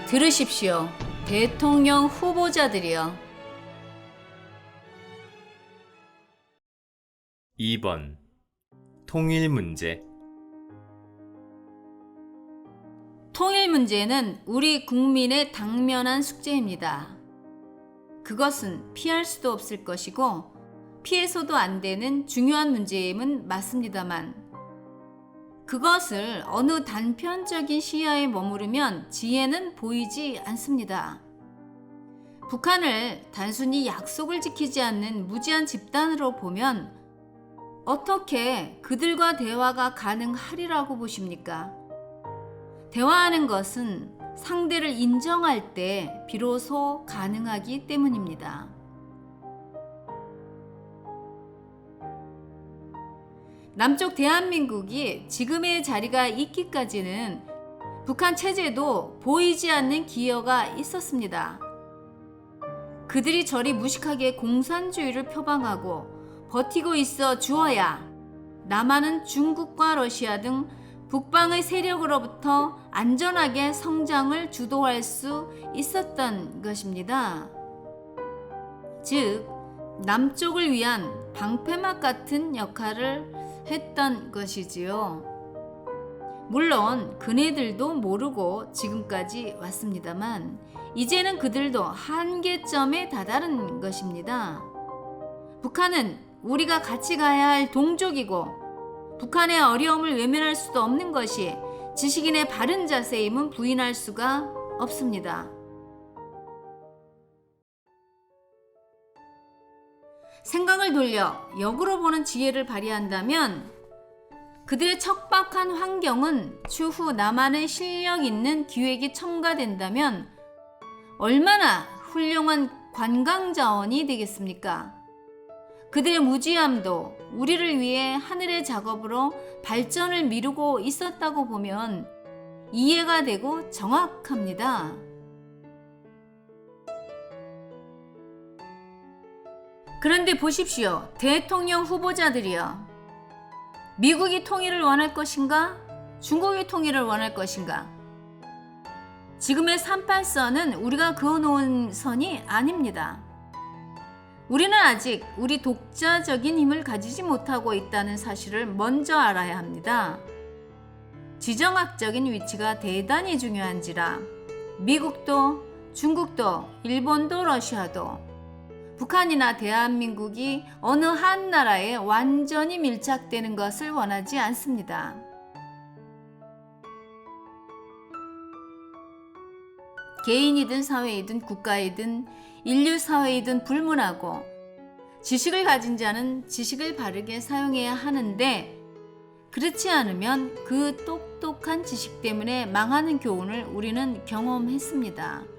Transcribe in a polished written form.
들으십시오. 대통령 후보자들이여. 2번 통일 문제. 통일 문제는 우리 국민의 당면한 숙제입니다. 그것은 피할 수도 없을 것이고 피해서도 안 되는 중요한 문제임은 맞습니다만 그것을 어느 단편적인 시야에 머무르면 지혜는 보이지 않습니다. 북한을 단순히 약속을 지키지 않는 무지한 집단으로 보면 어떻게 그들과 대화가 가능하리라고 보십니까? 대화하는 것은 상대를 인정할 때 비로소 가능하기 때문입니다. 남쪽 대한민국이 지금의 자리가 있기까지는 북한 체제도 보이지 않는 기여가 있었습니다. 그들이 저리 무식하게 공산주의를 표방하고 버티고 있어 주어야 남한은 중국과 러시아 등 북방의 세력으로부터 안전하게 성장을 주도할 수 있었던 것입니다. 즉, 남쪽을 위한 방패막 같은 역할을 했던 것이지요. 물론 그네들도 모르고 지금까지 왔습니다만 이제는 그들도 한계점에 다다른 것입니다. 북한은 우리가 같이 가야 할 동족이고 북한의 어려움을 외면할 수도 없는 것이 지식인의 바른 자세임은 부인할 수가 없습니다. 생각을 돌려 역으로 보는 지혜를 발휘한다면 그들의 척박한 환경은 추후 남한의 실력 있는 기획이 첨가된다면 얼마나 훌륭한 관광 자원이 되겠습니까? 그들의 무지함도 우리를 위해 하늘의 작업으로 발전을 미루고 있었다고 보면 이해가 되고 정확합니다. 그런데 보십시오. 대통령 후보자들이여. 미국이 통일을 원할 것인가? 중국이 통일을 원할 것인가? 지금의 38선은 우리가 그어놓은 선이 아닙니다. 우리는 아직 우리 독자적인 힘을 가지지 못하고 있다는 사실을 먼저 알아야 합니다. 지정학적인 위치가 대단히 중요한지라 미국도 중국도 일본도 러시아도 북한이나 대한민국이 어느 한 나라에 완전히 밀착되는 것을 원하지 않습니다. 개인이든 사회이든 국가이든 인류 사회이든 불문하고 지식을 가진 자는 지식을 바르게 사용해야 하는데 그렇지 않으면 그 똑똑한 지식 때문에 망하는 교훈을 우리는 경험했습니다.